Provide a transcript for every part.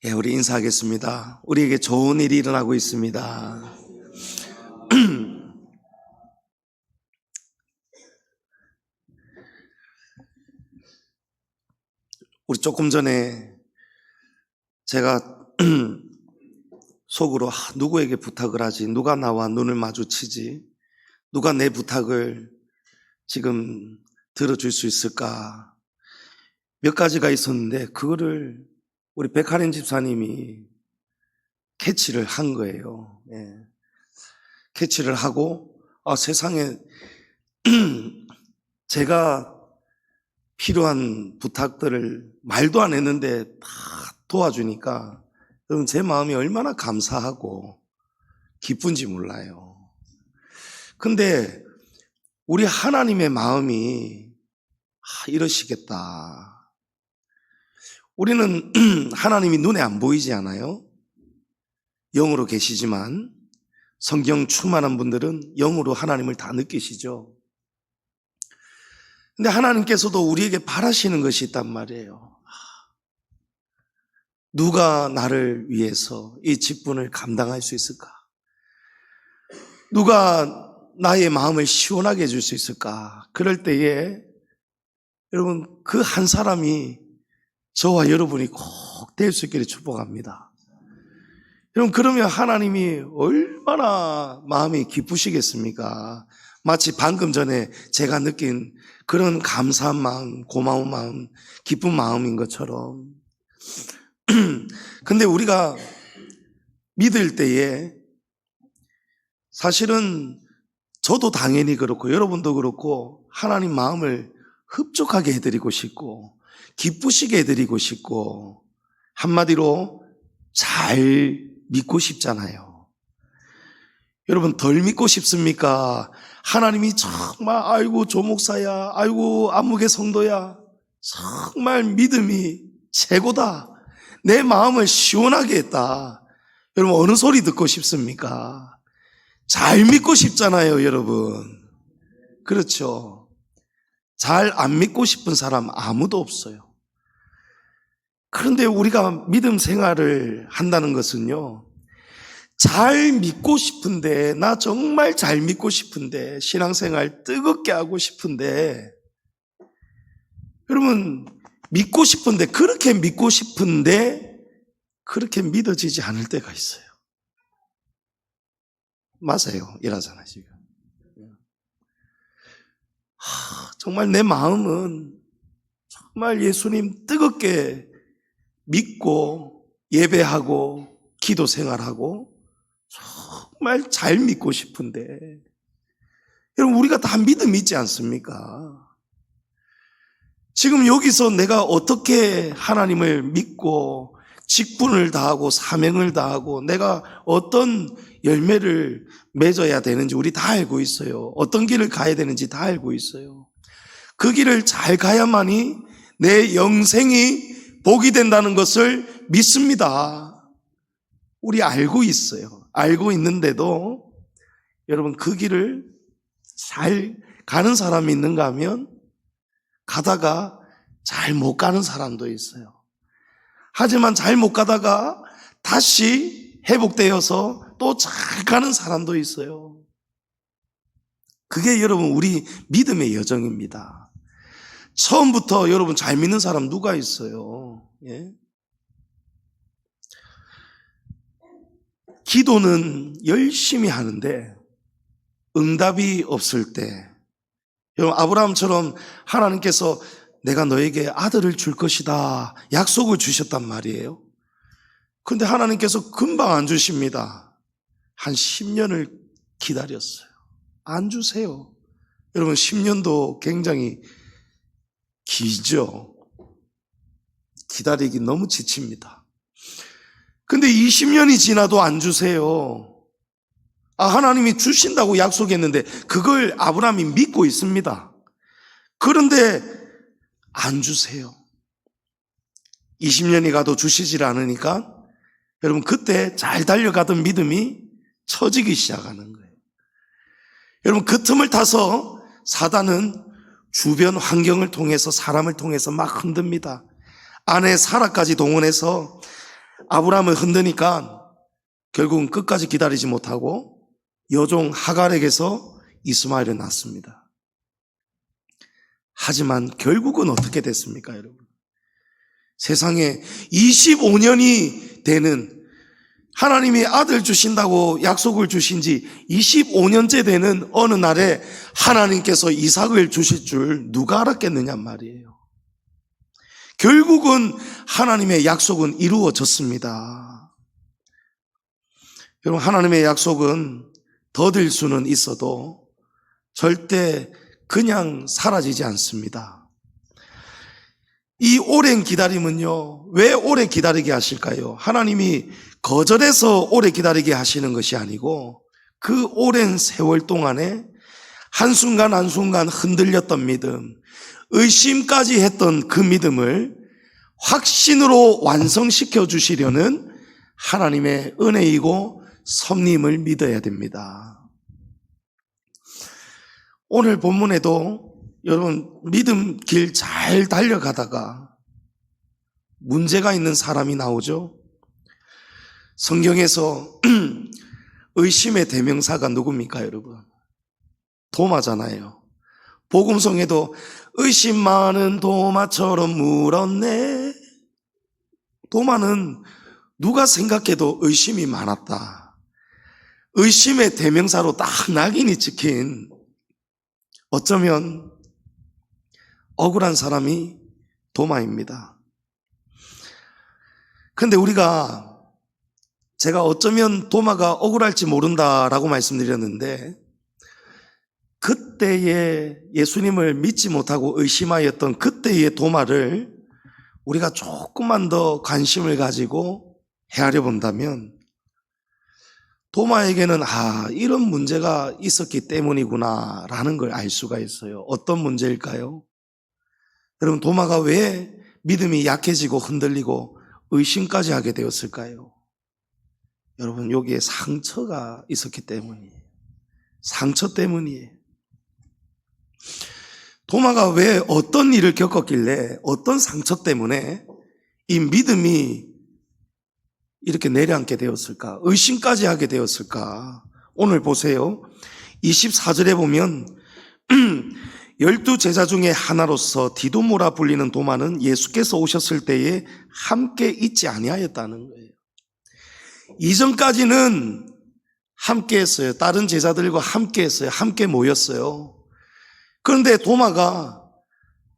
예, 우리 인사하겠습니다. 우리에게 좋은 일이 일어나고 있습니다. 우리 조금 전에 제가 속으로 누구에게 부탁을 하지? 누가 나와 눈을 마주치지? 누가 내 부탁을 지금 들어줄 수 있을까? 몇 가지가 있었는데 그거를 우리 백하린 집사님이 캐치를 한 거예요. 예. 캐치를 하고 세상에 제가 필요한 부탁들을 말도 안 했는데 다 도와주니까 여러분 제 마음이 얼마나 감사하고 기쁜지 몰라요. 근데 우리 하나님의 마음이 이러시겠다. 우리는 하나님이 눈에 안 보이지 않아요? 영으로 계시지만 성경 충만한 분들은 영으로 하나님을 다 느끼시죠. 근데 하나님께서도 우리에게 바라시는 것이 있단 말이에요. 누가 나를 위해서 이 직분을 감당할 수 있을까? 누가 나의 마음을 시원하게 해줄 수 있을까? 그럴 때에 여러분 그 한 사람이 저와 여러분이 꼭 될 수 있기를 축복합니다. 여러분 그러면 하나님이 얼마나 마음이 기쁘시겠습니까? 마치 방금 전에 제가 느낀 그런 감사한 마음, 고마운 마음, 기쁜 마음인 것처럼. 근데 우리가 믿을 때에 사실은 저도 당연히 그렇고 여러분도 그렇고 하나님 마음을 흡족하게 해드리고 싶고 기쁘시게 해드리고 싶고 한마디로 잘 믿고 싶잖아요. 여러분 덜 믿고 싶습니까? 하나님이 정말 아이고 조목사야, 아이고 안목의 성도야, 정말 믿음이 최고다, 내 마음을 시원하게 했다. 여러분 어느 소리 듣고 싶습니까? 잘 믿고 싶잖아요, 여러분. 그렇죠. 잘 안 믿고 싶은 사람 아무도 없어요. 그런데 우리가 믿음 생활을 한다는 것은요, 잘 믿고 싶은데, 나 정말 잘 믿고 싶은데, 신앙생활 뜨겁게 하고 싶은데, 여러분 믿고 싶은데, 그렇게 믿고 싶은데 그렇게 믿어지지 않을 때가 있어요. 맞아요. 이러잖아요 지금. 정말 내 마음은 정말 예수님 뜨겁게 믿고 예배하고 기도 생활하고 정말 잘 믿고 싶은데, 여러분 우리가 다 믿음이 있지 않습니까? 지금 여기서 내가 어떻게 하나님을 믿고 직분을 다하고 사명을 다하고 내가 어떤 열매를 맺어야 되는지 우리 다 알고 있어요. 어떤 길을 가야 되는지 다 알고 있어요. 그 길을 잘 가야만이 내 영생이 복이 된다는 것을 믿습니다. 우리 알고 있어요. 알고 있는데도 여러분 그 길을 잘 가는 사람이 있는가 하면 가다가 잘 못 가는 사람도 있어요. 하지만 잘 못 가다가 다시 회복되어서 또 잘 가는 사람도 있어요. 그게 여러분 우리 믿음의 여정입니다. 처음부터 여러분 잘 믿는 사람 누가 있어요? 예? 기도는 열심히 하는데 응답이 없을 때, 여러분 아브라함처럼 하나님께서 내가 너에게 아들을 줄 것이다 약속을 주셨단 말이에요. 그런데 하나님께서 금방 안 주십니다. 한 10년을 기다렸어요. 안 주세요. 여러분 10년도 굉장히 길죠. 기다리기 너무 지칩니다. 근데 20년이 지나도 안 주세요. 하나님이 주신다고 약속했는데 그걸 아브라함이 믿고 있습니다. 그런데 안 주세요. 20년이 가도 주시질 않으니까 여러분 그때 잘 달려가던 믿음이 처지기 시작하는 거예요. 여러분 그 틈을 타서 사단은 주변 환경을 통해서 사람을 통해서 막 흔듭니다. 아내 사라까지 동원해서 아브라함을 흔드니까 결국은 끝까지 기다리지 못하고 여종 하갈에게서 이스마엘을 낳습니다. 하지만 결국은 어떻게 됐습니까, 여러분? 세상에 25년이 되는, 하나님이 아들 주신다고 약속을 주신 지 25년째 되는 어느 날에 하나님께서 이삭을 주실 줄 누가 알았겠느냐 말이에요. 결국은 하나님의 약속은 이루어졌습니다. 여러분, 하나님의 약속은 더딜 수는 있어도 절대 그냥 사라지지 않습니다. 이 오랜 기다림은요, 왜 오래 기다리게 하실까요? 하나님이 거절해서 오래 기다리게 하시는 것이 아니고 그 오랜 세월 동안에 한순간 한순간 흔들렸던 믿음, 의심까지 했던 그 믿음을 확신으로 완성시켜 주시려는 하나님의 은혜이고 섭림을 믿어야 됩니다. 오늘 본문에도 여러분, 믿음 길 잘 달려가다가 문제가 있는 사람이 나오죠. 성경에서 의심의 대명사가 누굽니까, 여러분? 도마잖아요. 복음성에도 의심 많은 도마처럼 물었네. 도마는 누가 생각해도 의심이 많았다. 의심의 대명사로 딱 낙인이 찍힌, 어쩌면 억울한 사람이 도마입니다. 근데 제가 어쩌면 도마가 억울할지 모른다라고 말씀드렸는데, 그때의 예수님을 믿지 못하고 의심하였던 그때의 도마를 우리가 조금만 더 관심을 가지고 헤아려 본다면, 도마에게는 이런 문제가 있었기 때문이구나 라는 걸 알 수가 있어요. 어떤 문제일까요? 여러분, 도마가 왜 믿음이 약해지고 흔들리고 의심까지 하게 되었을까요? 여러분, 여기에 상처가 있었기 때문이에요. 상처 때문이에요. 도마가 왜 어떤 일을 겪었길래, 어떤 상처 때문에 이 믿음이 이렇게 내려앉게 되었을까? 의심까지 하게 되었을까? 오늘 보세요. 24절에 보면 12제자 중에 하나로서 디도모라 불리는 도마는 예수께서 오셨을 때에 함께 있지 아니하였다는 거예요. 이전까지는 함께 했어요. 다른 제자들과 함께 했어요. 함께 모였어요. 그런데 도마가,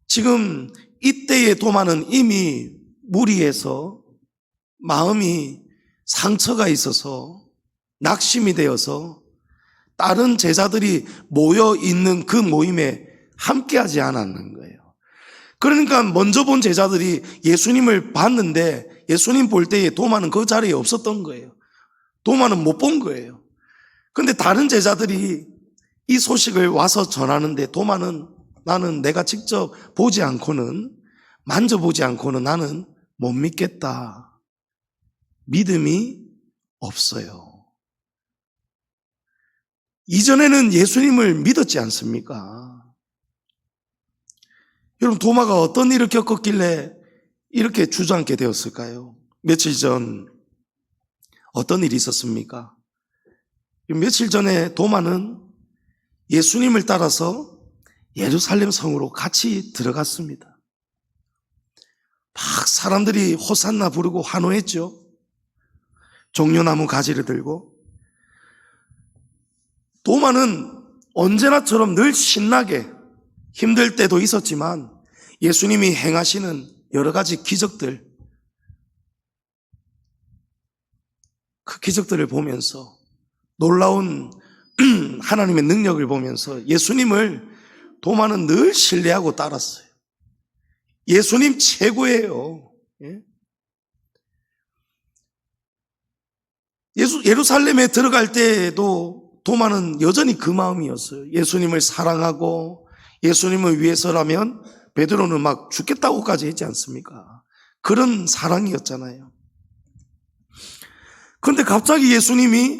지금 이때의 도마는 이미 무리해서 마음이 상처가 있어서 낙심이 되어서 다른 제자들이 모여 있는 그 모임에 함께하지 않았는 거예요. 그러니까 먼저 본 제자들이 예수님을 봤는데 예수님 볼 때에 도마는 그 자리에 없었던 거예요. 도마는 못 본 거예요. 그런데 다른 제자들이 이 소식을 와서 전하는데 도마는, 나는 내가 직접 보지 않고는, 만져보지 않고는 나는 못 믿겠다. 믿음이 없어요. 이전에는 예수님을 믿었지 않습니까? 여러분, 도마가 어떤 일을 겪었길래 이렇게 주저앉게 되었을까요? 며칠 전 어떤 일이 있었습니까? 며칠 전에 도마는 예수님을 따라서 예루살렘 성으로 같이 들어갔습니다. 막 사람들이 호산나 부르고 환호했죠. 종려나무 가지를 들고. 도마는 언제나처럼 늘 신나게, 힘들 때도 있었지만 예수님이 행하시는 여러 가지 기적들, 그 기적들을 보면서, 놀라운 하나님의 능력을 보면서 예수님을 도마는 늘 신뢰하고 따랐어요. 예수님 최고예요. 예루살렘에 들어갈 때에도 도마는 여전히 그 마음이었어요. 예수님을 사랑하고 예수님을 위해서라면 베드로는 막 죽겠다고까지 했지 않습니까? 그런 사랑이었잖아요. 그런데 갑자기 예수님이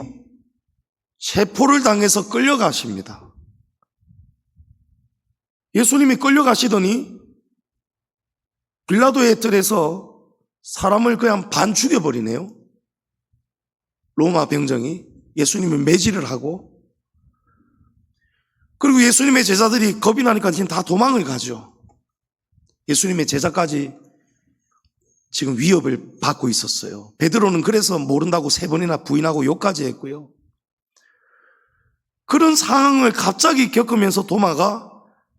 체포를 당해서 끌려가십니다. 예수님이 끌려가시더니 빌라도의 뜰에서 사람을 그냥 반 죽여버리네요. 로마 병정이 예수님을 매질을 하고, 그리고 예수님의 제자들이 겁이 나니까 지금 다 도망을 가죠. 예수님의 제자까지 지금 위협을 받고 있었어요. 베드로는 그래서 모른다고 3번이나 부인하고 욕까지 했고요. 그런 상황을 갑자기 겪으면서 도마가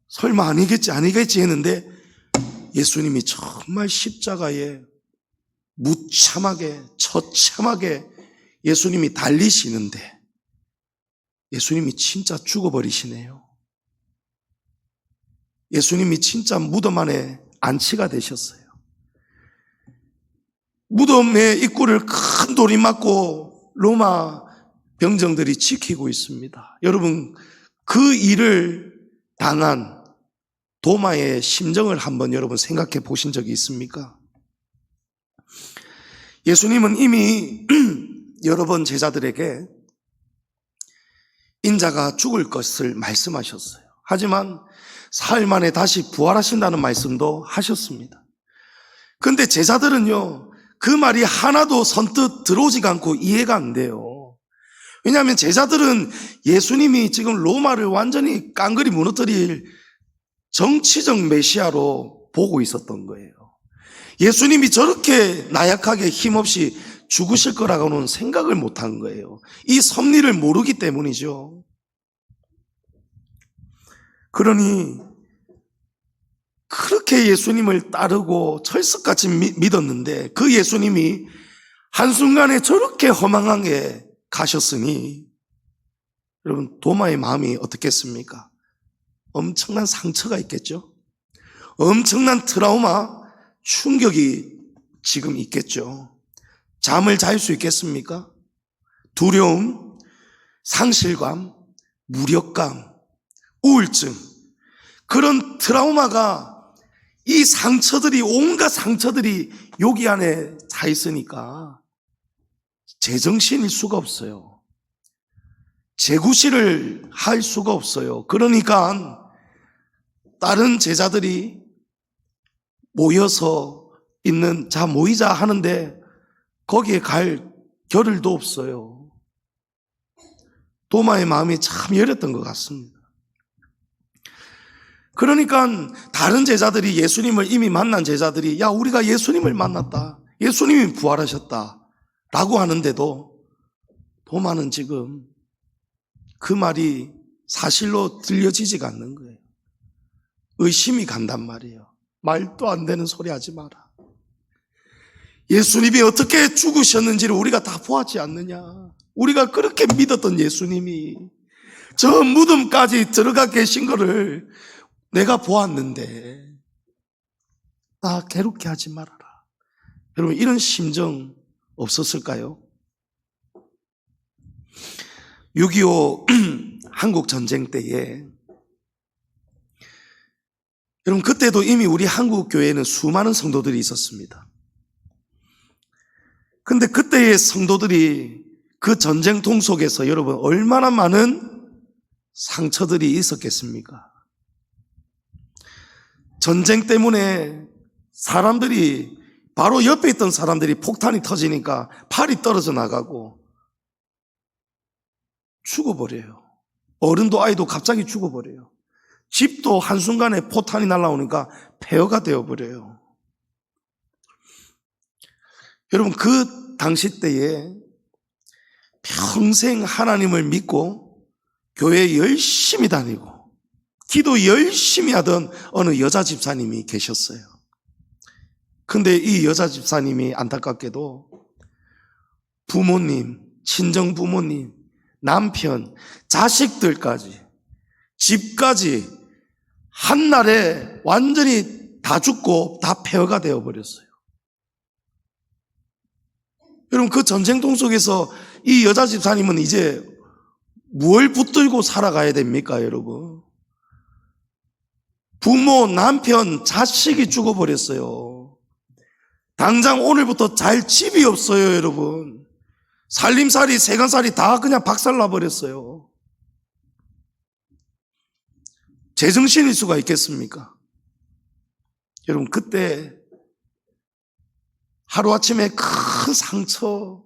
설마 아니겠지 했는데 예수님이 정말 십자가에 무참하게 처참하게 예수님이 달리시는데 예수님이 진짜 죽어버리시네요. 예수님이 진짜 무덤 안에 안치가 되셨어요. 무덤의 입구를 큰 돌이 맞고 로마 병정들이 지키고 있습니다. 여러분, 그 일을 당한 도마의 심정을 한번 여러분 생각해 보신 적이 있습니까? 예수님은 이미 여러 번 제자들에게 인자가 죽을 것을 말씀하셨어요. 하지만 사흘 만에 다시 부활하신다는 말씀도 하셨습니다. 그런데 제자들은요, 그 말이 하나도 선뜻 들어오지가 않고 이해가 안 돼요. 왜냐하면 제자들은 예수님이 지금 로마를 완전히 깡그리 무너뜨릴 정치적 메시아로 보고 있었던 거예요. 예수님이 저렇게 나약하게 힘없이 죽으실 거라고는 생각을 못한 거예요. 이 섭리를 모르기 때문이죠. 그러니 그렇게 예수님을 따르고 철석같이 믿었는데 그 예수님이 한순간에 저렇게 허망하게 가셨으니 여러분, 도마의 마음이 어떻겠습니까? 엄청난 상처가 있겠죠. 엄청난 트라우마, 충격이 지금 있겠죠. 잠을 잘 수 있겠습니까? 두려움, 상실감, 무력감, 우울증, 그런 트라우마가 이 상처들이, 온갖 상처들이 여기 안에 차 있으니까 제정신일 수가 없어요. 재구실을 할 수가 없어요. 그러니까 다른 제자들이 모여서 있는, 자 모이자 하는데 거기에 갈 겨를도 없어요. 도마의 마음이 참 여렸던 것 같습니다. 그러니까 다른 제자들이, 예수님을 이미 만난 제자들이, 야 우리가 예수님을 만났다, 예수님이 부활하셨다 라고 하는데도 도마는 지금 그 말이 사실로 들려지지가 않는 거예요. 의심이 간단 말이에요. 말도 안 되는 소리 하지 마라. 예수님이 어떻게 죽으셨는지를 우리가 다 보았지 않느냐. 우리가 그렇게 믿었던 예수님이 저 무덤까지 들어가 계신 거를 내가 보았는데 나 괴롭게 하지 말아라. 여러분, 이런 심정 없었을까요? 6.25 한국 전쟁 때에, 여러분 그때도 이미 우리 한국 교회에는 수많은 성도들이 있었습니다. 근데 그때의 성도들이 그 전쟁통 속에서 여러분 얼마나 많은 상처들이 있었겠습니까? 전쟁 때문에 사람들이, 바로 옆에 있던 사람들이 폭탄이 터지니까 팔이 떨어져 나가고 죽어버려요. 어른도 아이도 갑자기 죽어버려요. 집도 한순간에 포탄이 날아오니까 폐허가 되어버려요. 여러분, 그 당시 때에 평생 하나님을 믿고 교회 열심히 다니고 기도 열심히 하던 어느 여자 집사님이 계셨어요. 근데 이 여자 집사님이 안타깝게도 부모님, 친정 부모님, 남편, 자식들까지, 집까지 한날에 완전히 다 죽고 다 폐허가 되어버렸어요. 여러분, 그 전쟁통 속에서 이 여자 집사님은 이제 뭘 붙들고 살아가야 됩니까, 여러분? 부모, 남편, 자식이 죽어버렸어요. 당장 오늘부터 잘 집이 없어요, 여러분. 살림살이, 세간살이 다 그냥 박살나버렸어요. 제정신일 수가 있겠습니까? 여러분, 그때 하루아침에 큰 상처,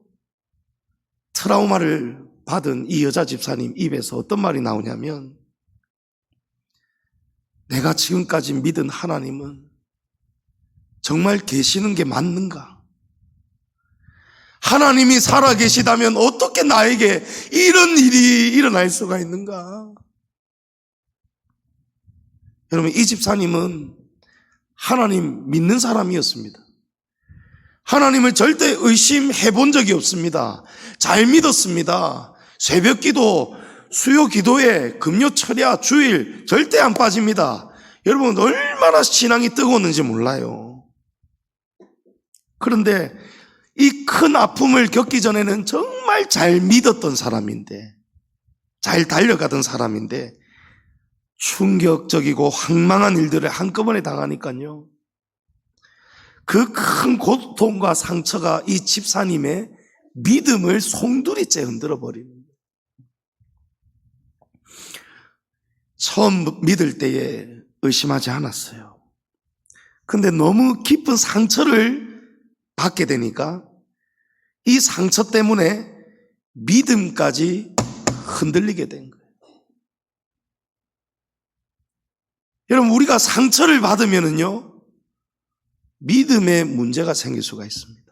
트라우마를 받은 이 여자 집사님 입에서 어떤 말이 나오냐면, 내가 지금까지 믿은 하나님은 정말 계시는 게 맞는가? 하나님이 살아계시다면 어떻게 나에게 이런 일이 일어날 수가 있는가? 여러분, 이 집사님은 하나님 믿는 사람이었습니다. 하나님을 절대 의심해 본 적이 없습니다. 잘 믿었습니다. 새벽 기도, 수요 기도에 금요 철야 주일 절대 안 빠집니다. 여러분, 얼마나 신앙이 뜨거웠는지 몰라요. 그런데 이 큰 아픔을 겪기 전에는 정말 잘 믿었던 사람인데, 잘 달려가던 사람인데 충격적이고 황망한 일들을 한꺼번에 당하니까요, 그 큰 고통과 상처가 이 집사님의 믿음을 송두리째 흔들어 버립니다. 처음 믿을 때에 의심하지 않았어요. 근데 너무 깊은 상처를 받게 되니까 이 상처 때문에 믿음까지 흔들리게 된 거예요. 여러분, 우리가 상처를 받으면은요, 믿음에 문제가 생길 수가 있습니다.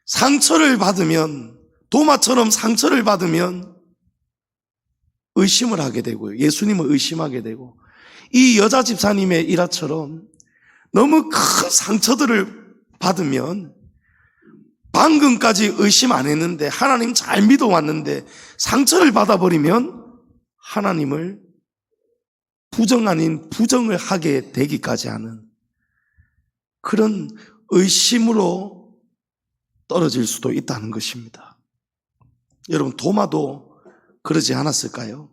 상처를 받으면, 도마처럼 상처를 받으면 의심을 하게 되고요. 예수님을 의심하게 되고, 이 여자 집사님의 일화처럼 너무 큰 상처들을 받으면 방금까지 의심 안 했는데, 하나님 잘 믿어왔는데 상처를 받아버리면 하나님을 부정 아닌 부정을 하게 되기까지 하는 그런 의심으로 떨어질 수도 있다는 것입니다. 여러분, 도마도 그러지 않았을까요?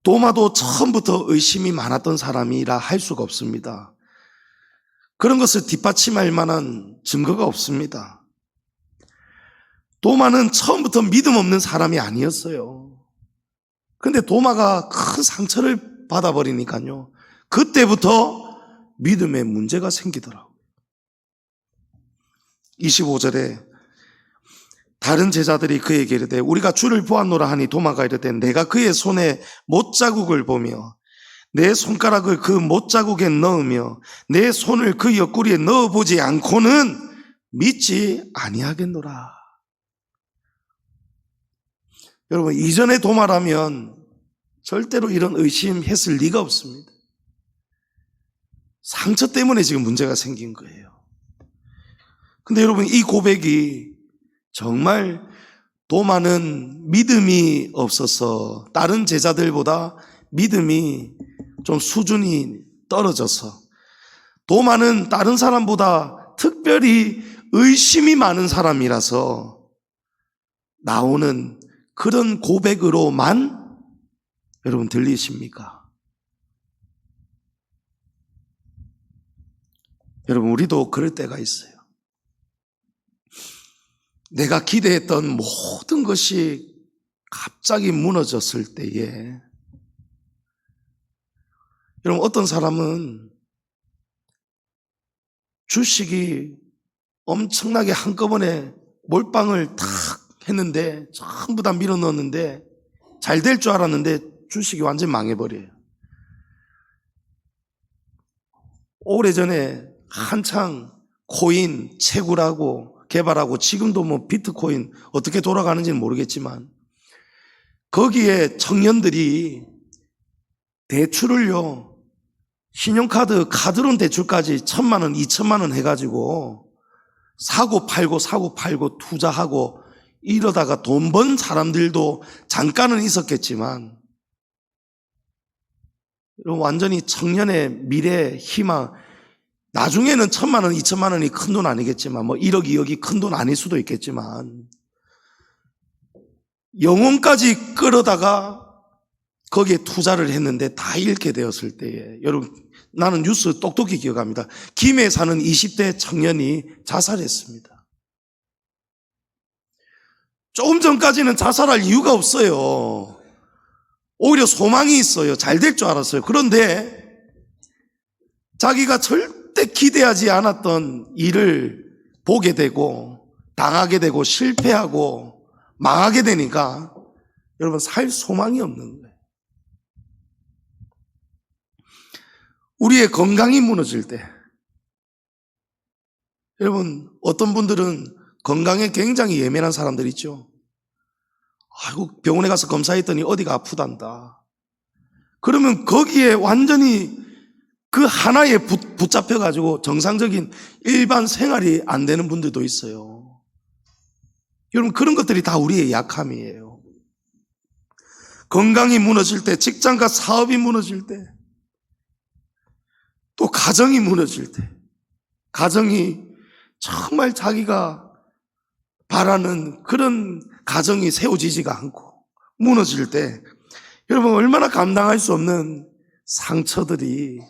도마도 처음부터 의심이 많았던 사람이라 할 수가 없습니다. 그런 것을 뒷받침할 만한 증거가 없습니다. 도마는 처음부터 믿음 없는 사람이 아니었어요. 근데 도마가 큰 상처를 받아버리니까요, 그때부터 믿음에 문제가 생기더라고요. 25절에 다른 제자들이 그에게 이르되 우리가 주를 보았노라 하니 도마가 이르되 내가 그의 손에 못자국을 보며 내 손가락을 그 못자국에 넣으며 내 손을 그 옆구리에 넣어보지 않고는 믿지 아니하겠노라. 여러분, 이전에 도마라면 절대로 이런 의심했을 리가 없습니다. 상처 때문에 지금 문제가 생긴 거예요. 근데 여러분, 이 고백이 정말 도마는 믿음이 없어서, 다른 제자들보다 믿음이 좀 수준이 떨어져서, 도마는 다른 사람보다 특별히 의심이 많은 사람이라서 나오는 그런 고백으로만 여러분 들리십니까? 여러분, 우리도 그럴 때가 있어요. 내가 기대했던 모든 것이 갑자기 무너졌을 때에, 여러분, 어떤 사람은 주식이 엄청나게 한꺼번에 몰빵을 탁 했는데, 전부 다 밀어 넣었는데 잘 될 줄 알았는데 주식이 완전히 망해버려요. 오래전에 한창 코인 채굴하고 개발하고, 지금도 뭐 비트코인 어떻게 돌아가는지는 모르겠지만, 거기에 청년들이 대출을요, 신용카드, 카드론 대출까지 1,000만 원, 2,000만 원 해가지고 사고 팔고 투자하고 이러다가 돈 번 사람들도 잠깐은 있었겠지만, 완전히 청년의 미래 희망, 나중에는 1,000만 원, 2,000만 원이 큰 돈 아니겠지만, 뭐 1억, 2억이 큰 돈 아닐 수도 있겠지만, 영혼까지 끌어다가 거기에 투자를 했는데 다 잃게 되었을 때에, 여러분, 나는 뉴스 똑똑히 기억합니다. 김해에 사는 20대 청년이 자살했습니다. 조금 전까지는 자살할 이유가 없어요. 오히려 소망이 있어요. 잘 될 줄 알았어요. 그런데 자기가 절대 절대 기대하지 않았던 일을 보게 되고 당하게 되고 실패하고 망하게 되니까 여러분 살 소망이 없는 거예요. 우리의 건강이 무너질 때, 여러분 어떤 분들은 건강에 굉장히 예민한 사람들 있죠. 아이고 병원에 가서 검사했더니 어디가 아프단다. 그러면 거기에 완전히 그 하나에 붙잡혀가지고 정상적인 일반 생활이 안 되는 분들도 있어요. 여러분 그런 것들이 다 우리의 약함이에요. 건강이 무너질 때, 직장과 사업이 무너질 때, 또 가정이 무너질 때, 가정이 정말 자기가 바라는 그런 가정이 세워지지가 않고 무너질 때 여러분 얼마나 감당할 수 없는 상처들이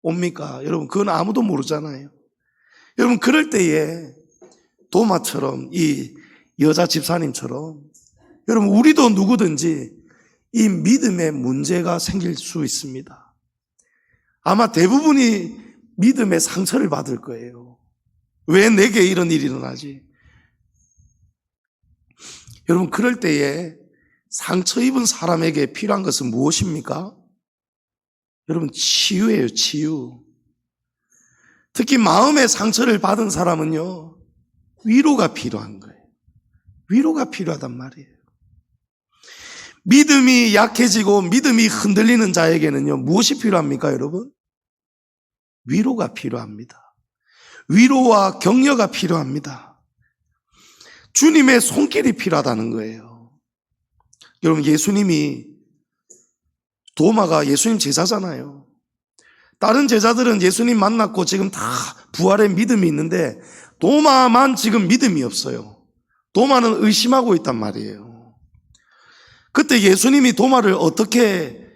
옵니까? 여러분 그건 아무도 모르잖아요. 여러분 그럴 때에 도마처럼 이 여자 집사님처럼 여러분 우리도 누구든지 이 믿음에 문제가 생길 수 있습니다. 아마 대부분이 믿음의 상처를 받을 거예요. 왜 내게 이런 일이 일어나지? 여러분 그럴 때에 상처 입은 사람에게 필요한 것은 무엇입니까? 여러분 치유예요. 치유. 특히 마음의 상처를 받은 사람은요 위로가 필요한 거예요. 위로가 필요하단 말이에요. 믿음이 약해지고 믿음이 흔들리는 자에게는요 무엇이 필요합니까 여러분? 위로가 필요합니다. 위로와 격려가 필요합니다. 주님의 손길이 필요하다는 거예요. 여러분 예수님이, 도마가 예수님 제자잖아요. 다른 제자들은 예수님 만났고 지금 다 부활의 믿음이 있는데 도마만 지금 믿음이 없어요. 도마는 의심하고 있단 말이에요. 그때 예수님이 도마를 어떻게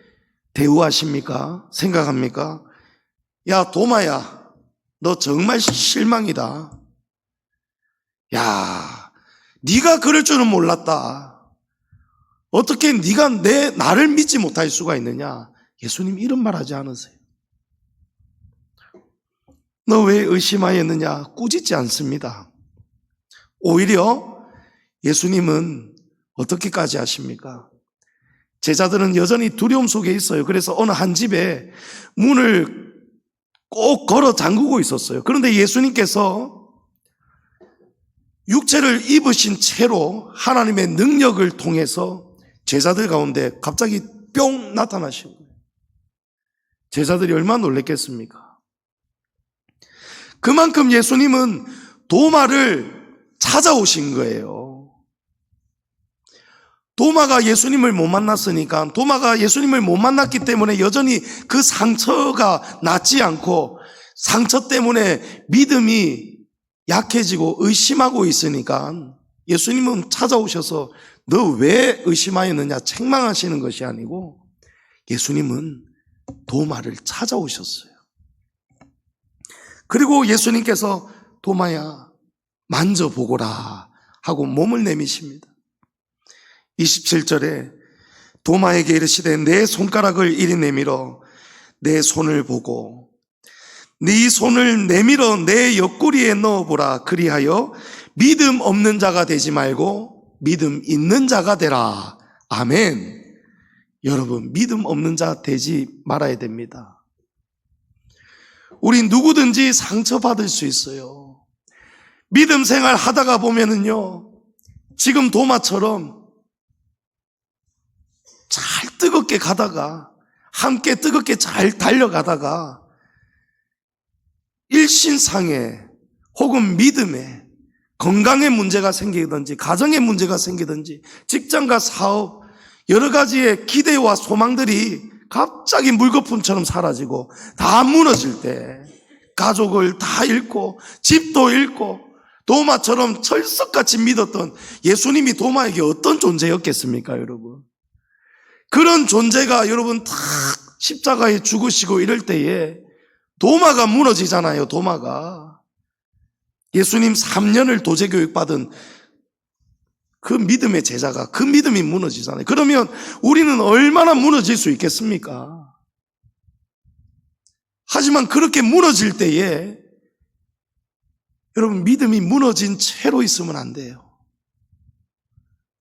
대우하십니까? 생각합니까? 야 도마야, 너 정말 실망이다. 야, 네가 그럴 줄은 몰랐다. 어떻게 네가 나를 믿지 못할 수가 있느냐? 예수님 이런 말 하지 않으세요. 너 왜 의심하였느냐? 꾸짖지 않습니다. 오히려 예수님은 어떻게까지 하십니까? 제자들은 여전히 두려움 속에 있어요. 그래서 어느 한 집에 문을 꼭 걸어 잠그고 있었어요. 그런데 예수님께서 육체를 입으신 채로 하나님의 능력을 통해서 제자들 가운데 갑자기 뿅 나타나신 거예요. 제자들이 얼마나 놀랬겠습니까? 그만큼 예수님은 도마를 찾아오신 거예요. 도마가 예수님을 못 만났으니까, 도마가 예수님을 못 만났기 때문에 여전히 그 상처가 낫지 않고 상처 때문에 믿음이 약해지고 의심하고 있으니까 예수님은 찾아오셔서 너 왜 의심하였느냐 책망하시는 것이 아니고 예수님은 도마를 찾아오셨어요. 그리고 예수님께서 도마야 만져보거라 하고 몸을 내미십니다. 27절에 도마에게 이르시되 내 손가락을 이리 내밀어 내 손을 보고 네 손을 내밀어 내 옆구리에 넣어보라. 그리하여 믿음 없는 자가 되지 말고 믿음 있는 자가 되라. 아멘. 여러분 믿음 없는 자 되지 말아야 됩니다. 우리 누구든지 상처받을 수 있어요. 믿음 생활 하다가 보면은요 지금 도마처럼 잘 뜨겁게 가다가 함께 뜨겁게 잘 달려가다가 일신상에 혹은 믿음에 건강에 문제가 생기든지 가정에 문제가 생기든지 직장과 사업 여러 가지의 기대와 소망들이 갑자기 물거품처럼 사라지고 다 무너질 때 가족을 다 잃고 집도 잃고 도마처럼 철석같이 믿었던 예수님이 도마에게 어떤 존재였겠습니까 여러분? 그런 존재가 여러분 다 십자가에 죽으시고 이럴 때에 도마가 무너지잖아요. 도마가 예수님 3년을 도제교육 받은 그 믿음의 제자가 그 믿음이 무너지잖아요. 그러면 우리는 얼마나 무너질 수 있겠습니까? 하지만 그렇게 무너질 때에 여러분 믿음이 무너진 채로 있으면 안 돼요.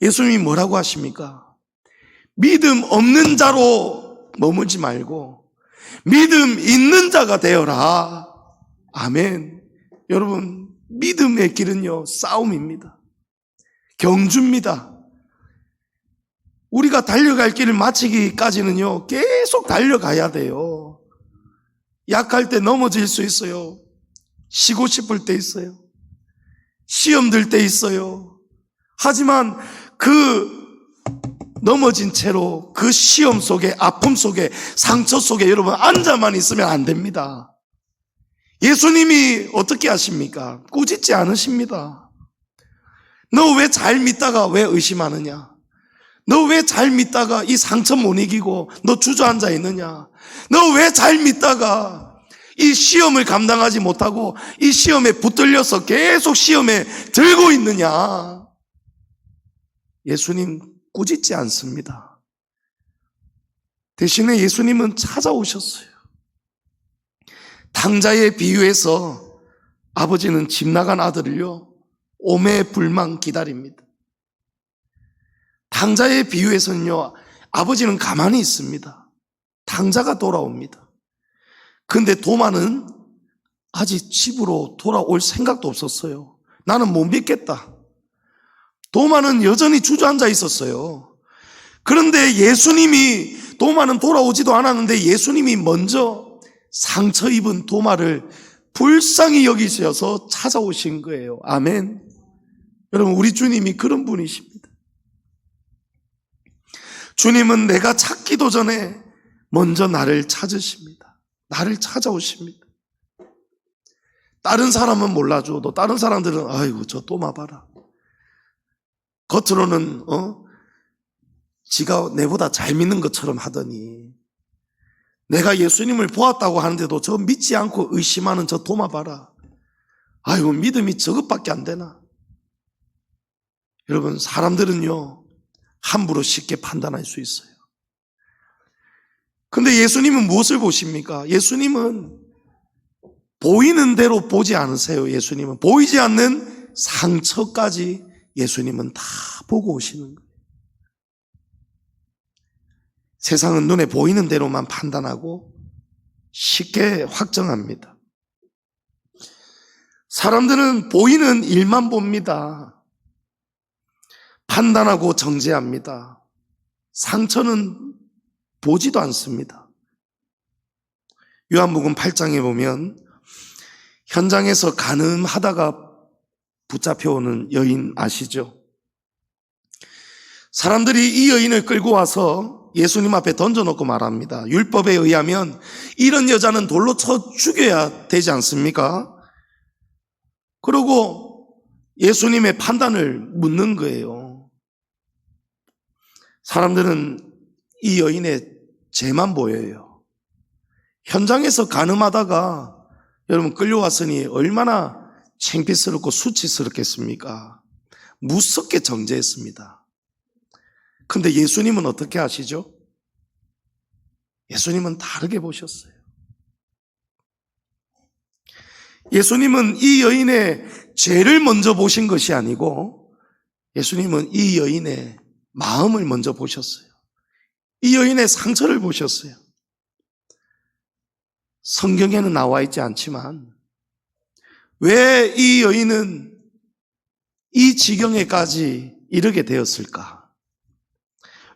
예수님이 뭐라고 하십니까? 믿음 없는 자로 머물지 말고 믿음 있는 자가 되어라. 아멘. 여러분 믿음의 길은요 싸움입니다. 경주입니다. 우리가 달려갈 길을 마치기까지는요 계속 달려가야 돼요. 약할 때 넘어질 수 있어요. 쉬고 싶을 때 있어요. 시험 들 때 있어요. 하지만 그 넘어진 채로 그 시험 속에 아픔 속에 상처 속에 여러분 앉아만 있으면 안 됩니다. 예수님이 어떻게 하십니까? 꾸짖지 않으십니다. 너 왜 잘 믿다가 왜 의심하느냐? 너 왜 잘 믿다가 이 상처 못 이기고 너 주저앉아 있느냐? 너 왜 잘 믿다가 이 시험을 감당하지 못하고 이 시험에 붙들려서 계속 시험에 들고 있느냐? 예수님 꾸짖지 않습니다. 대신에 예수님은 찾아오셨어요. 당자의 비유에서 아버지는 집 나간 아들을요 오매불망 기다립니다. 당자의 비유에서는요 아버지는 가만히 있습니다. 당자가 돌아옵니다. 근데 도마는 아직 집으로 돌아올 생각도 없었어요. 나는 못 믿겠다. 도마는 여전히 주저앉아 있었어요. 그런데 예수님이, 도마는 돌아오지도 않았는데 예수님이 먼저 상처 입은 도마를 불쌍히 여기셔서 찾아오신 거예요. 아멘. 여러분 우리 주님이 그런 분이십니다. 주님은 내가 찾기도 전에 먼저 나를 찾으십니다. 나를 찾아오십니다. 다른 사람은 몰라줘도 다른 사람들은 아이고 저 도마 봐라. 겉으로는 지가 내보다 잘 믿는 것처럼 하더니 내가 예수님을 보았다고 하는데도 저 믿지 않고 의심하는 저 도마 봐라. 아이고 믿음이 저것밖에 안 되나. 여러분 사람들은요 함부로 쉽게 판단할 수 있어요. 근데 예수님은 무엇을 보십니까? 예수님은 보이는 대로 보지 않으세요. 예수님은 보이지 않는 상처까지 예수님은 다 보고 오시는 거예요. 세상은 눈에 보이는 대로만 판단하고 쉽게 확정합니다. 사람들은 보이는 일만 봅니다. 판단하고 정죄합니다. 상처는 보지도 않습니다. 요한복음 8장에 보면 현장에서 간음하다가 붙잡혀오는 여인 아시죠? 사람들이 이 여인을 끌고 와서 예수님 앞에 던져놓고 말합니다. 율법에 의하면 이런 여자는 돌로 쳐 죽여야 되지 않습니까? 그러고 예수님의 판단을 묻는 거예요. 사람들은 이 여인의 죄만 보여요. 현장에서 간음하다가 여러분 끌려왔으니 얼마나 창피스럽고 수치스럽겠습니까? 무섭게 정죄했습니다. 근데 예수님은 어떻게 하시죠? 예수님은 다르게 보셨어요. 예수님은 이 여인의 죄를 먼저 보신 것이 아니고 예수님은 이 여인의 마음을 먼저 보셨어요. 이 여인의 상처를 보셨어요. 성경에는 나와 있지 않지만 왜 이 여인은 이 지경에까지 이르게 되었을까?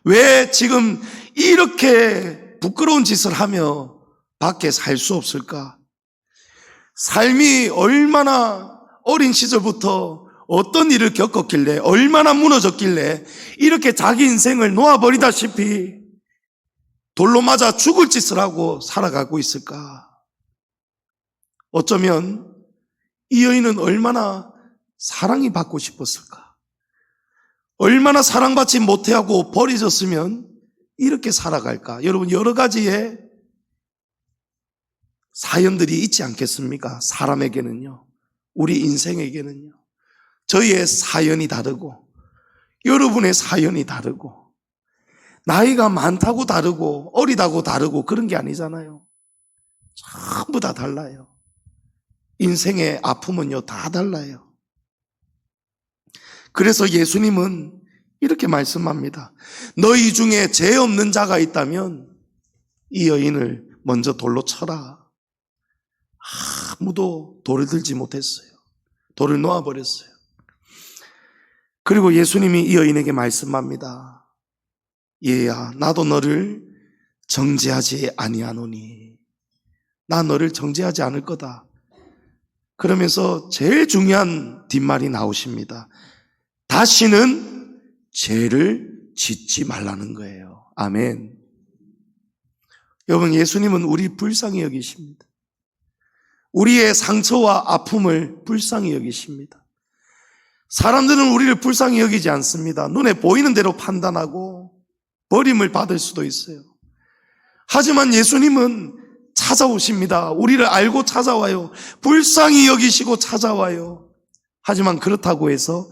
왜 지금 이렇게 부끄러운 짓을 하며 밖에 살 수 없을까? 삶이 얼마나 어린 시절부터 어떤 일을 겪었길래 얼마나 무너졌길래 이렇게 자기 인생을 놓아버리다시피 돌로 맞아 죽을 짓을 하고 살아가고 있을까? 어쩌면 이 여인은 얼마나 사랑이 받고 싶었을까? 얼마나 사랑받지 못하고 버려졌으면 이렇게 살아갈까? 여러분 여러 가지의 사연들이 있지 않겠습니까? 사람에게는요. 우리 인생에게는요. 저희의 사연이 다르고 여러분의 사연이 다르고 나이가 많다고 다르고 어리다고 다르고 그런 게 아니잖아요. 전부 다 달라요. 인생의 아픔은요, 다 달라요. 그래서 예수님은 이렇게 말씀합니다. 너희 중에 죄 없는 자가 있다면 이 여인을 먼저 돌로 쳐라. 아무도 돌을 들지 못했어요. 돌을 놓아버렸어요. 그리고 예수님이 이 여인에게 말씀합니다. 얘야, 나도 너를 정죄하지 아니하노니. 나 너를 정죄하지 않을 거다. 그러면서 제일 중요한 뒷말이 나오십니다. 다시는 죄를 짓지 말라는 거예요. 아멘. 여러분, 예수님은 우리 불쌍히 여기십니다. 우리의 상처와 아픔을 불쌍히 여기십니다. 사람들은 우리를 불쌍히 여기지 않습니다. 눈에 보이는 대로 판단하고 버림을 받을 수도 있어요. 하지만 예수님은 찾아오십니다. 우리를 알고 찾아와요. 불쌍히 여기시고 찾아와요. 하지만 그렇다고 해서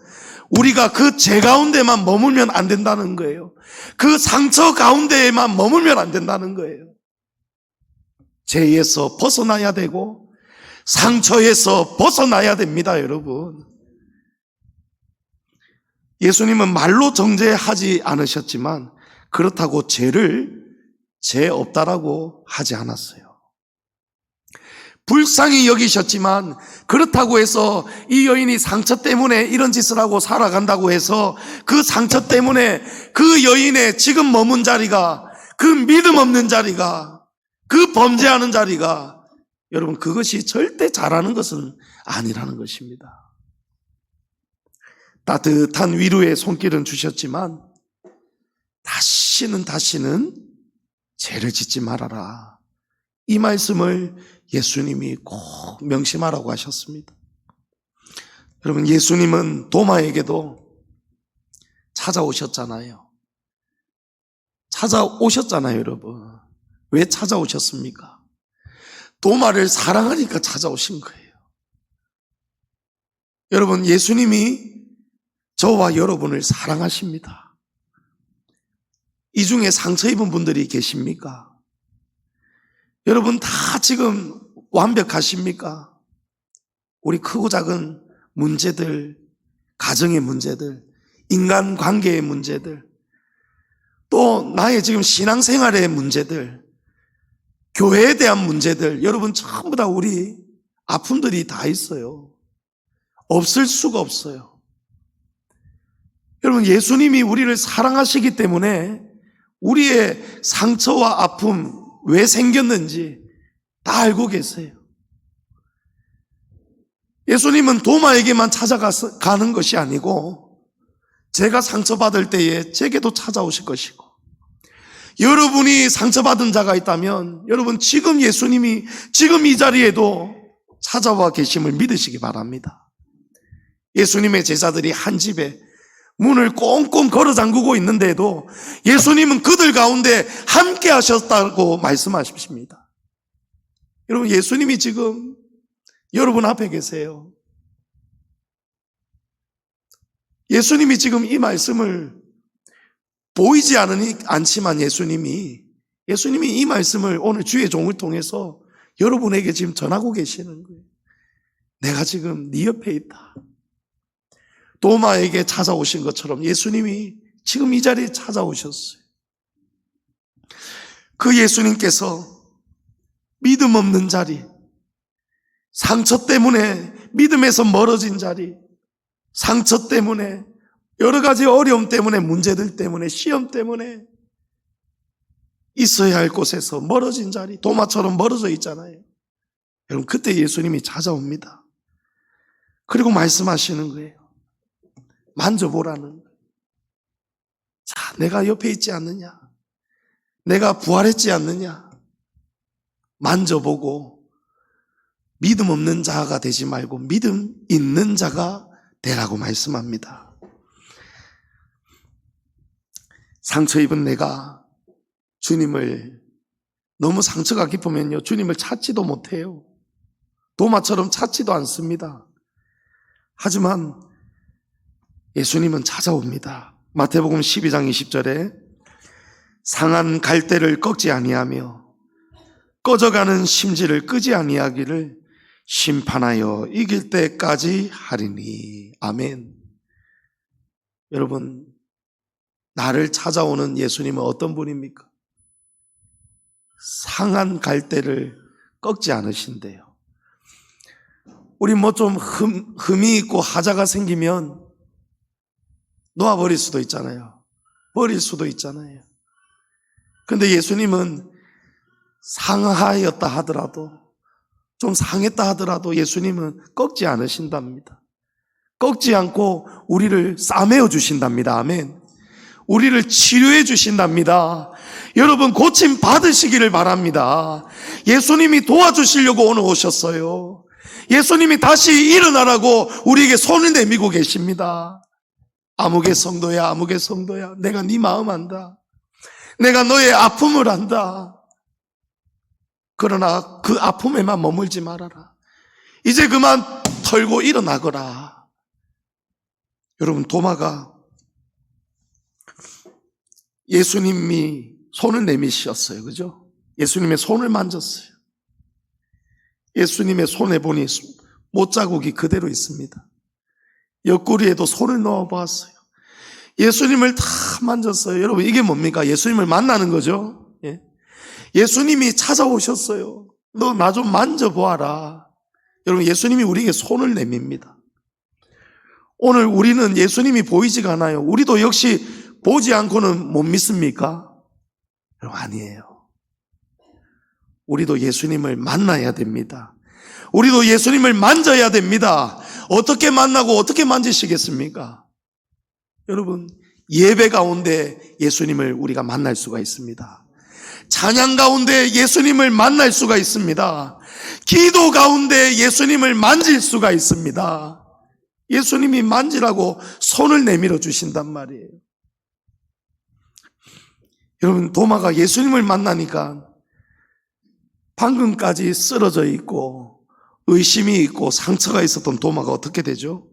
우리가 그 죄 가운데만 머물면 안 된다는 거예요. 그 상처 가운데에만 머물면 안 된다는 거예요. 죄에서 벗어나야 되고 상처에서 벗어나야 됩니다, 여러분. 예수님은 말로 정죄하지 않으셨지만 그렇다고 죄 없다라고 하지 않았어요. 불쌍히 여기셨지만 그렇다고 해서 이 여인이 상처 때문에 이런 짓을 하고 살아간다고 해서 그 상처 때문에 그 여인의 지금 머문 자리가, 그 믿음 없는 자리가, 그 범죄하는 자리가, 여러분, 그것이 절대 잘하는 것은 아니라는 것입니다. 따뜻한 위로의 손길은 주셨지만 다시는 죄를 짓지 말아라. 이 말씀을 예수님이 꼭 명심하라고 하셨습니다. 여러분, 예수님은 도마에게도 찾아오셨잖아요. 여러분. 왜 찾아오셨습니까? 도마를 사랑하니까 찾아오신 거예요. 여러분, 예수님이 저와 여러분을 사랑하십니다. 이 중에 상처 입은 분들이 계십니까? 여러분 다 지금 완벽하십니까? 우리 크고 작은 문제들, 가정의 문제들, 인간관계의 문제들, 또 나의 지금 신앙생활의 문제들, 교회에 대한 문제들, 여러분 전부 다 우리 아픔들이 다 있어요. 없을 수가 없어요. 여러분, 예수님이 우리를 사랑하시기 때문에 우리의 상처와 아픔 왜 생겼는지 다 알고 계세요. 예수님은 도마에게만 찾아가는 것이 아니고 제가 상처받을 때에 제게도 찾아오실 것이고, 여러분이 상처받은 자가 있다면 여러분 지금 예수님이 지금 이 자리에도 찾아와 계심을 믿으시기 바랍니다. 예수님의 제자들이 한 집에 문을 꽁꽁 걸어 잠그고 있는데도 예수님은 그들 가운데 함께 하셨다고 말씀하십니다. 여러분, 예수님이 지금 여러분 앞에 계세요. 예수님이 지금 이 말씀을 보이지 않지만 예수님이 이 말씀을 오늘 주의 종을 통해서 여러분에게 지금 전하고 계시는 거예요. 내가 지금 네 옆에 있다. 도마에게 찾아오신 것처럼 예수님이 지금 이 자리에 찾아오셨어요. 그 예수님께서 믿음 없는 자리, 상처 때문에 믿음에서 멀어진 자리, 상처 때문에 여러 가지 어려움 때문에, 문제들 때문에, 시험 때문에 있어야 할 곳에서 멀어진 자리, 도마처럼 멀어져 있잖아요. 여러분, 그때 예수님이 찾아옵니다. 그리고 말씀하시는 거예요. 만져보라는 거예요. 자, 내가 옆에 있지 않느냐? 내가 부활했지 않느냐? 만져보고 믿음 없는 자가 되지 말고 믿음 있는 자가 되라고 말씀합니다. 상처 입은 내가 주님을, 너무 상처가 깊으면요 주님을 찾지도 못해요. 도마처럼 찾지도 않습니다. 하지만 예수님은 찾아옵니다. 마태복음 12장 20절에 상한 갈대를 꺾지 아니하며 꺼져가는 심지를 끄지 아니하기를 심판하여 이길 때까지 하리니. 아멘. 여러분, 나를 찾아오는 예수님은 어떤 분입니까? 상한 갈대를 꺾지 않으신대요. 우리 뭐 좀 흠이 있고 하자가 생기면 놓아버릴 수도 있잖아요. 버릴 수도 있잖아요. 근데 예수님은 상하였다 하더라도, 좀 상했다 하더라도 예수님은 꺾지 않으신답니다. 꺾지 않고 우리를 싸매어 주신답니다. 아멘. 우리를 치료해 주신답니다. 여러분, 고침 받으시기를 바랍니다. 예수님이 도와주시려고 오늘 오셨어요. 예수님이 다시 일어나라고 우리에게 손을 내밀고 계십니다. 아무개 성도야, 아무개 성도야, 내가 네 마음 안다. 내가 너의 아픔을 안다. 그러나 그 아픔에만 머물지 말아라. 이제 그만 털고 일어나거라. 여러분, 도마가 예수님이 손을 내미셨어요. 그죠? 예수님의 손을 만졌어요. 예수님의 손에 보니 못자국이 그대로 있습니다. 옆구리에도 손을 넣어 보았어요. 예수님을 다 만졌어요. 여러분, 이게 뭡니까? 예수님을 만나는 거죠. 예? 예수님이 찾아오셨어요. 너 나 좀 만져보아라. 여러분, 예수님이 우리에게 손을 내밉니다. 오늘 우리는 예수님이 보이지가 않아요. 우리도 역시 보지 않고는 못 믿습니까? 여러분, 아니에요. 우리도 예수님을 만나야 됩니다. 우리도 예수님을 만져야 됩니다. 어떻게 만나고 어떻게 만지시겠습니까? 여러분, 예배 가운데 예수님을 우리가 만날 수가 있습니다. 찬양 가운데 예수님을 만날 수가 있습니다. 기도 가운데 예수님을 만질 수가 있습니다. 예수님이 만지라고 손을 내밀어 주신단 말이에요. 여러분, 도마가 예수님을 만나니까 방금까지 쓰러져 있고 의심이 있고 상처가 있었던 도마가 어떻게 되죠?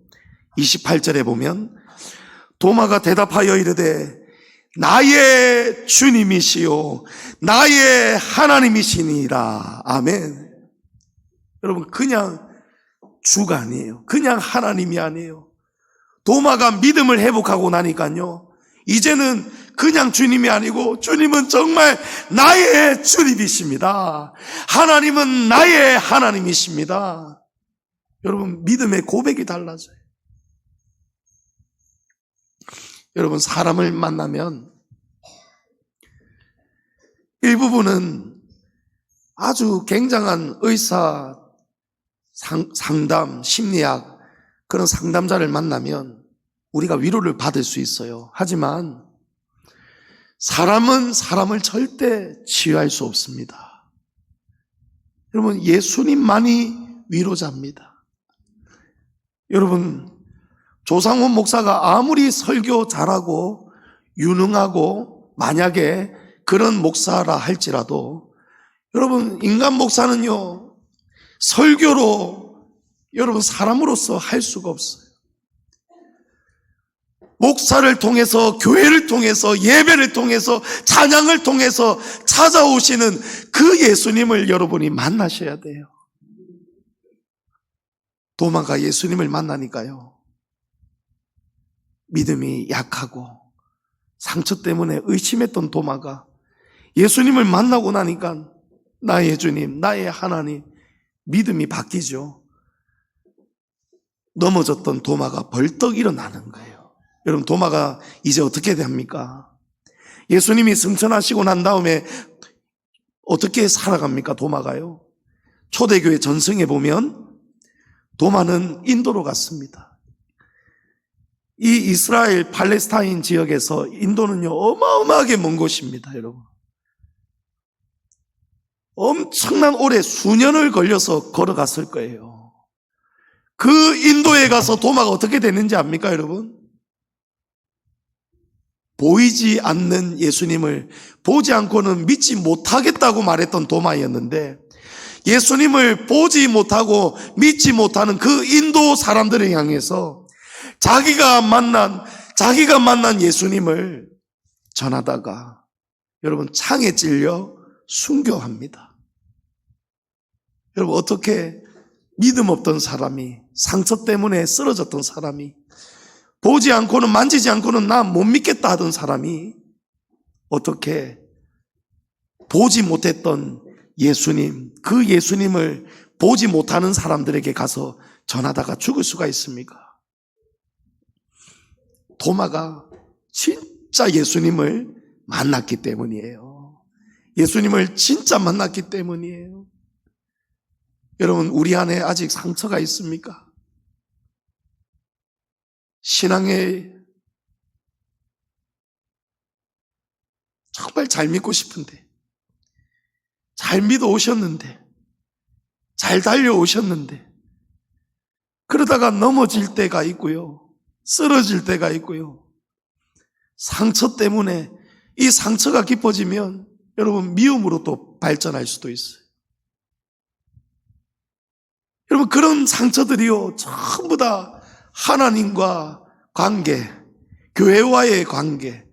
28절에 보면 도마가 대답하여 이르되 나의 주님이시요 나의 하나님이시니라. 아멘. 여러분, 그냥 주가 아니에요. 그냥 하나님이 아니에요. 도마가 믿음을 회복하고 나니까요, 이제는 그냥 주님이 아니고 주님은 정말 나의 주님이십니다. 하나님은 나의 하나님이십니다. 여러분, 믿음의 고백이 달라져요. 여러분, 사람을 만나면 일부분은 아주 굉장한 의사 상담, 심리학 그런 상담자를 만나면 우리가 위로를 받을 수 있어요. 하지만 사람은 사람을 절대 치유할 수 없습니다. 여러분, 예수님만이 위로자입니다. 여러분, 조상훈 목사가 아무리 설교 잘하고 유능하고 만약에 그런 목사라 할지라도 여러분, 인간 목사는요, 설교로 여러분 사람으로서 할 수가 없어요. 목사를 통해서, 교회를 통해서, 예배를 통해서, 찬양을 통해서 찾아오시는 그 예수님을 여러분이 만나셔야 돼요. 도마가 예수님을 만나니까요, 믿음이 약하고 상처 때문에 의심했던 도마가 예수님을 만나고 나니까 나의 주님, 나의 하나님, 믿음이 바뀌죠. 넘어졌던 도마가 벌떡 일어나는 거예요. 여러분, 도마가 이제 어떻게 됩니까? 예수님이 승천하시고 난 다음에 어떻게 살아갑니까? 도마가요, 초대교회 전승에 보면 도마는 인도로 갔습니다. 이 이스라엘 팔레스타인 지역에서 인도는요, 어마어마하게 먼 곳입니다. 여러분, 엄청난 오래 수년을 걸려서 걸어갔을 거예요. 그 인도에 가서 도마가 어떻게 됐는지 압니까? 여러분, 보이지 않는 예수님을 보지 않고는 믿지 못하겠다고 말했던 도마였는데, 예수님을 보지 못하고 믿지 못하는 그 인도 사람들을 향해서 자기가 만난 예수님을 전하다가 여러분, 창에 찔려 순교합니다. 여러분, 어떻게 믿음 없던 사람이, 상처 때문에 쓰러졌던 사람이, 보지 않고는, 만지지 않고는 나 못 믿겠다 하던 사람이 어떻게 보지 못했던 예수님, 그 예수님을 보지 못하는 사람들에게 가서 전하다가 죽을 수가 있습니까? 도마가 진짜 예수님을 만났기 때문이에요. 예수님을 진짜 만났기 때문이에요. 여러분, 우리 안에 아직 상처가 있습니까? 신앙에 정말 잘 믿고 싶은데, 잘 믿어 오셨는데, 잘 달려오셨는데, 그러다가 넘어질 때가 있고요, 쓰러질 때가 있고요, 상처 때문에 이 상처가 깊어지면 여러분 미움으로 또 발전할 수도 있어요. 여러분, 그런 상처들이요, 전부 다 하나님과 관계, 교회와의 관계,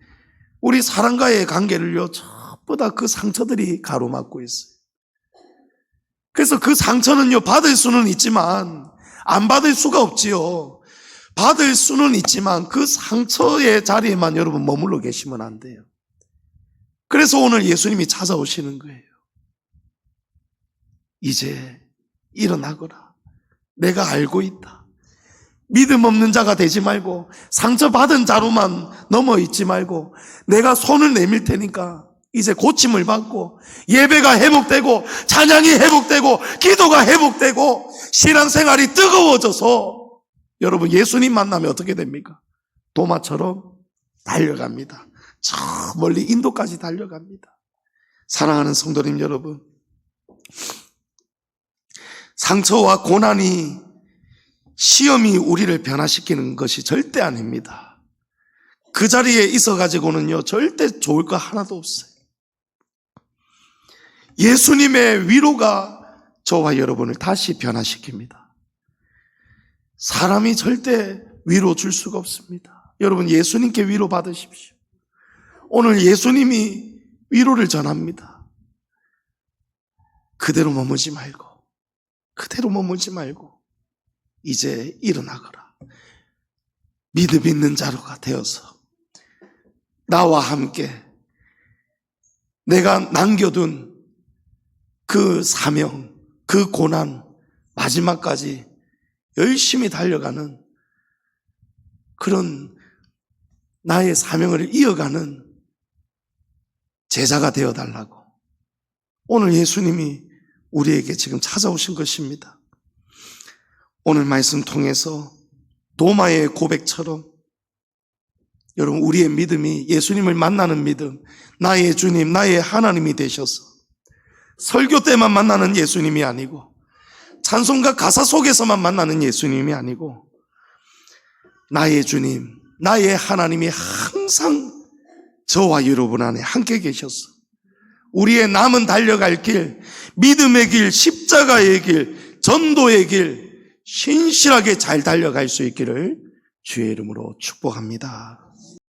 우리 사람과의 관계를요, 전부 다 그 상처들이 가로막고 있어요. 그래서 그 상처는요, 받을 수는 있지만 안 받을 수가 없지요. 받을 수는 있지만 그 상처의 자리에만 여러분 머물러 계시면 안 돼요. 그래서 오늘 예수님이 찾아오시는 거예요. 이제 일어나거라. 내가 알고 있다. 믿음 없는 자가 되지 말고, 상처받은 자로만 넘어있지 말고, 내가 손을 내밀 테니까 이제 고침을 받고, 예배가 회복되고, 찬양이 회복되고, 기도가 회복되고, 신앙생활이 뜨거워져서 여러분, 예수님 만나면 어떻게 됩니까? 도마처럼 달려갑니다. 저 멀리 인도까지 달려갑니다. 사랑하는 성도님 여러분, 상처와 고난이, 시험이 우리를 변화시키는 것이 절대 아닙니다. 그 자리에 있어가지고는요, 절대 좋을 거 하나도 없어요. 예수님의 위로가 저와 여러분을 다시 변화시킵니다. 사람이 절대 위로 줄 수가 없습니다. 여러분, 예수님께 위로 받으십시오. 오늘 예수님이 위로를 전합니다. 그대로 머물지 말고 이제 일어나거라. 믿음 있는 자로가 되어서 나와 함께 내가 남겨둔 그 사명, 그 고난, 마지막까지 열심히 달려가는 그런 나의 사명을 이어가는 제자가 되어달라고 오늘 예수님이 우리에게 지금 찾아오신 것입니다. 오늘 말씀 통해서 도마의 고백처럼 여러분, 우리의 믿음이 예수님을 만나는 믿음, 나의 주님, 나의 하나님이 되셔서 설교 때만 만나는 예수님이 아니고, 찬송가 가사 속에서만 만나는 예수님이 아니고, 나의 주님, 나의 하나님이 항상 저와 여러분 안에 함께 계셔서 우리의 남은 달려갈 길, 믿음의 길, 십자가의 길, 전도의 길 신실하게 잘 달려갈 수 있기를 주의 이름으로 축복합니다.